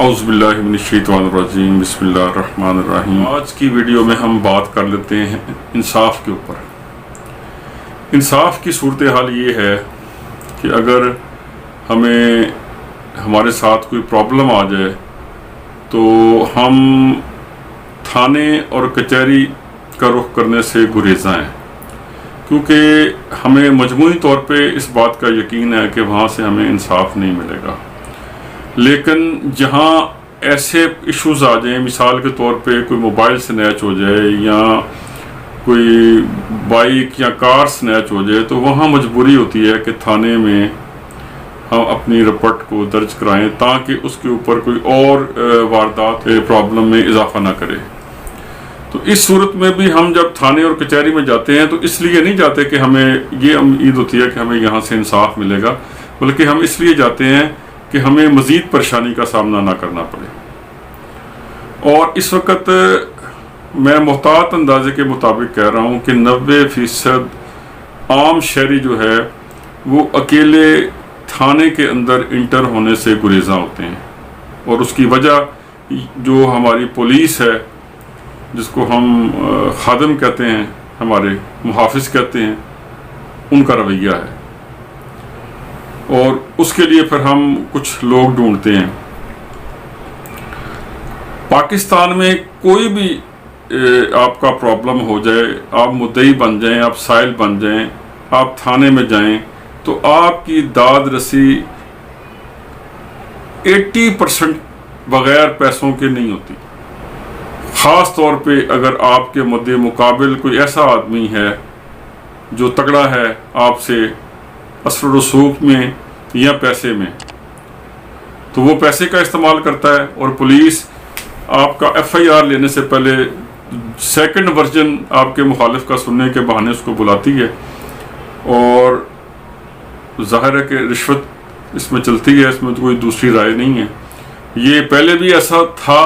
औज़ुबिल्लाहि मिनश्शैतानिर्रजीम बिस्मिल्लाहिर्रहमानिर्रहीम। आज की वीडियो में हम बात कर लेते हैं इंसाफ के ऊपर। इंसाफ की सूरत हाल ये है कि अगर हमें हमारे साथ कोई प्रॉब्लम आ जाए तो हम थाने और कचहरी का रुख करने से गुरेज़ां हैं, क्योंकि हमें मजमूई तौर पे इस बात का यकीन है कि वहाँ से हमें इंसाफ नहीं मिलेगा। लेकिन जहाँ ऐसे इश्यूज़ आ जाएं, मिसाल के तौर पे कोई मोबाइल स्नैच हो जाए या कोई बाइक या कार स्नैच हो जाए, तो वहाँ मजबूरी होती है कि थाने में हम अपनी रिपोर्ट को दर्ज कराएं ताकि उसके ऊपर कोई और वारदात प्रॉब्लम में इजाफा ना करे। तो इस सूरत में भी हम जब थाने और कचहरी में जाते हैं तो इसलिए नहीं जाते कि हमें ये उम्मीद होती है कि हमें यहाँ से इंसाफ मिलेगा, बल्कि हम इसलिए जाते हैं कि हमें मज़ीद परेशानी का सामना ना करना पड़े। और इस वक्त मैं मुहतात अंदाजे के मुताबिक कह रहा हूँ कि 90% आम शहरी जो है वो अकेले थाने के अंदर इंटर होने से गुरेज़ां होते हैं। और उसकी वजह जो हमारी पुलिस है, जिसको हम खादिम कहते हैं, हमारे मुहाफिज कहते हैं, उनका रवैया है। और उसके लिए फिर हम कुछ लोग ढूंढते हैं। पाकिस्तान में कोई भी आपका प्रॉब्लम हो जाए, आप मुद्दई बन जाएं, आप साइल बन जाएं, आप थाने में जाएं, तो आपकी दाद रसी 80% बगैर पैसों के नहीं होती। ख़ास तौर पे अगर आपके मुद्दे मुकाबिल कोई ऐसा आदमी है जो तगड़ा है आपसे असर रसूख में या पैसे में, तो वो पैसे का इस्तेमाल करता है। और पुलिस आपका FIR लेने से पहले सेकंड वर्जन आपके मुखालिफ का सुनने के बहाने उसको बुलाती है। और जाहिर है कि रिश्वत इसमें चलती है, इसमें तो कोई दूसरी राय नहीं है। ये पहले भी ऐसा था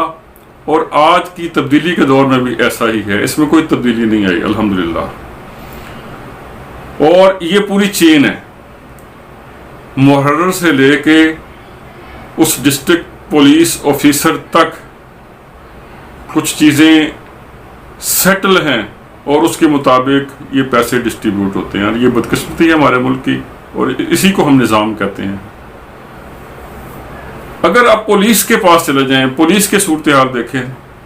और आज की तब्दीली के दौर में भी ऐसा ही है, इसमें कोई तब्दीली नहीं आई अल्हम्दुलिल्लाह। और ये पूरी चेन है, मुहर्रर से लेके उस डिस्ट्रिक्ट पुलिस ऑफिसर तक कुछ चीज़ें सेटल हैं और उसके मुताबिक ये पैसे डिस्ट्रीब्यूट होते हैं। और ये बदकिस्मती है हमारे मुल्क की, और इसी को हम निज़ाम कहते हैं। अगर आप पुलिस के पास चले जाएं, पुलिस के सूरत हाल देखें,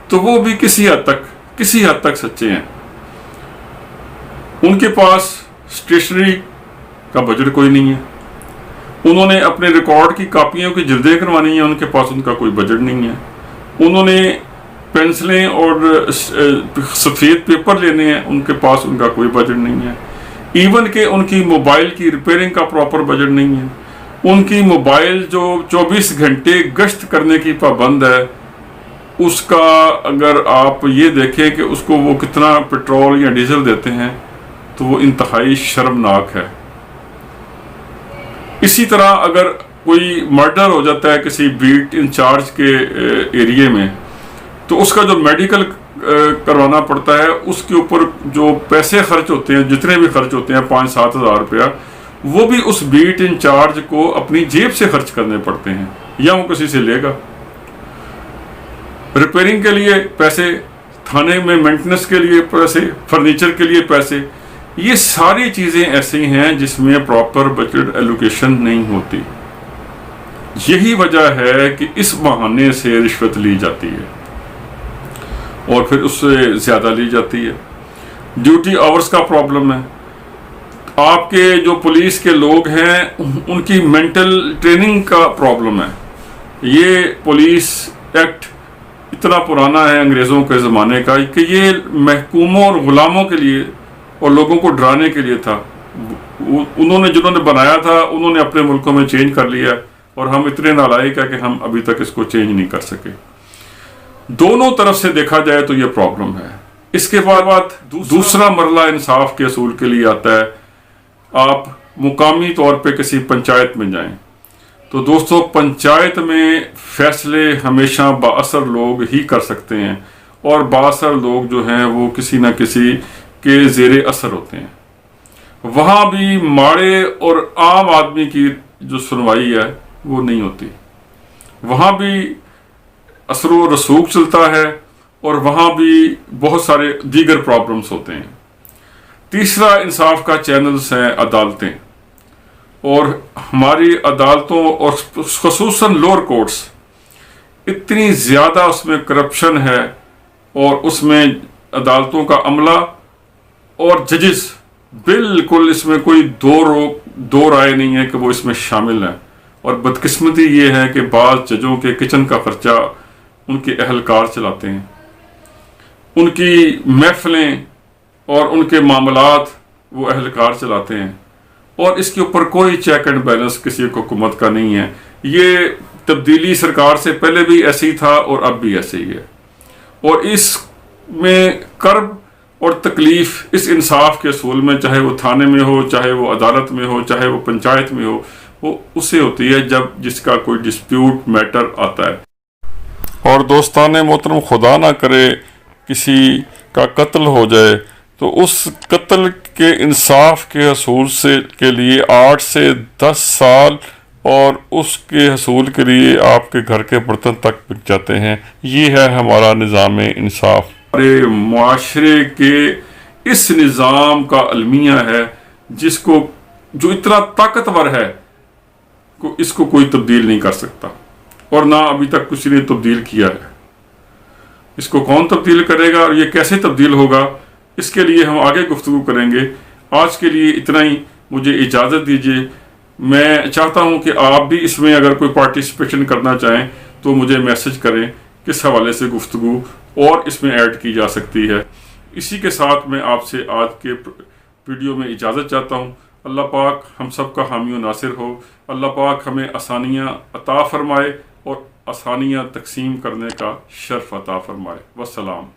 तो वो भी किसी हद तक सच्चे हैं। उनके पास स्टेशनरी का बजट कोई नहीं है, उन्होंने अपने रिकॉर्ड की कापियों की जिल्दें करवानी है, उनके पास उनका कोई बजट नहीं है। उन्होंने पेंसिलें और सफ़ेद पेपर लेने हैं, उनके पास उनका कोई बजट नहीं है। इवन के उनकी मोबाइल की रिपेयरिंग का प्रॉपर बजट नहीं है। उनकी मोबाइल जो 24 घंटे गश्त करने की पाबंद है, उसका अगर आप ये देखें कि उसको वो कितना पेट्रोल या डीजल देते हैं, तो वो इंतहाई शर्मनाक है। इसी तरह अगर कोई मर्डर हो जाता है किसी बीट इंचार्ज के एरिया में, तो उसका जो मेडिकल करवाना पड़ता है, उसके ऊपर जो पैसे खर्च होते हैं, जितने भी खर्च होते हैं 5-7 हज़ार रुपया, वो भी उस बीट इंचार्ज को अपनी जेब से खर्च करने पड़ते हैं या वो किसी से लेगा। रिपेयरिंग के लिए पैसे, थाने में मेंटेनेंस के लिए पैसे, फर्नीचर के लिए पैसे, ये सारी चीज़ें ऐसी हैं जिसमें प्रॉपर बजट एलोकेशन नहीं होती। यही वजह है कि इस बहाने से रिश्वत ली जाती है और फिर उससे ज़्यादा ली जाती है। ड्यूटी आवर्स का प्रॉब्लम है। आपके जो पुलिस के लोग हैं उनकी मेंटल ट्रेनिंग का प्रॉब्लम है। ये पुलिस एक्ट इतना पुराना है, अंग्रेज़ों के ज़माने का, कि ये महकूमों और ग़ुलामों के लिए और लोगों को डराने के लिए था। जिन्होंने बनाया था, उन्होंने अपने मुल्कों में चेंज कर लिया, और हम इतने नालायक है कि हम अभी तक इसको चेंज नहीं कर सके। दोनों तरफ से देखा जाए तो ये प्रॉब्लम है। इसके बाद दूसरा मरला इंसाफ के असूल के लिए आता है। आप मुकामी तौर पे किसी पंचायत में जाएं, तो दोस्तों पंचायत में फैसले हमेशा बाअसर लोग ही कर सकते हैं, और बाअसर लोग जो हैं वो किसी न किसी के ज़ेरे असर होते हैं। वहाँ भी माड़े और आम आदमी की जो सुनवाई है वो नहीं होती। वहाँ भी असर व रसूख चलता है और वहाँ भी बहुत सारे दीगर प्रॉब्लम्स होते हैं। तीसरा इंसाफ का चैनल्स हैं अदालतें, और हमारी अदालतों और ख़ुसूसन लोअर कोर्ट्स, इतनी ज़्यादा उसमें करप्शन है और उसमें अदालतों का अमला और जजेस, बिल्कुल इसमें कोई दो राय नहीं है कि वो इसमें शामिल हैं। और बदकिस्मती ये है कि बाज़ जजों के किचन का खर्चा उनके अहलकार चलाते हैं, उनकी महफिलें और उनके मामलात वो अहलकार चलाते हैं, और इसके ऊपर कोई चेक एंड बैलेंस किसी हुकूमत का नहीं है। ये तब्दीली सरकार से पहले भी ऐसे ही था और अब भी ऐसे ही है। और इसमें कर्ब और तकलीफ इस इंसाफ के असूल में, चाहे वो थाने में हो, चाहे वो अदालत में हो, चाहे वो पंचायत में हो, वो उससे होती है जब जिसका कोई डिस्प्यूट मैटर आता है। और दोस्ताने मोहतरम, खुदा ना करे किसी का कत्ल हो जाए तो उस कत्ल के इंसाफ के हसूल से के लिए 8 से 10 साल और उसके हसूल के लिए आपके घर के बर्तन तक बिक जाते हैं। ये है हमारा निज़ाम इंसाफ। हमारे मुआशरे के इस निज़ाम का अलमिया है जो इतना ताकतवर है को इसको कोई तब्दील नहीं कर सकता, और ना अभी तक किसी ने तब्दील किया है। इसको कौन तब्दील करेगा और ये कैसे तब्दील होगा, इसके लिए हम आगे गुफ्तगू करेंगे। आज के लिए इतना ही, मुझे इजाज़त दीजिए। मैं चाहता हूं कि आप भी इसमें अगर कोई पार्टिसिपेशन करना चाहें तो मुझे मैसेज करें किस हवाले से गुफ्तगू और इसमें ऐड की जा सकती है। इसी के साथ मैं आपसे आज के वीडियो में इजाज़त चाहता हूं। अल्लाह पाक हम सब का हामी और नासिर हो। अल्लाह पाक हमें आसानियाँ अता फरमाए और आसानियाँ तकसीम करने का शर्फ अता फरमाए। वस्सलाम।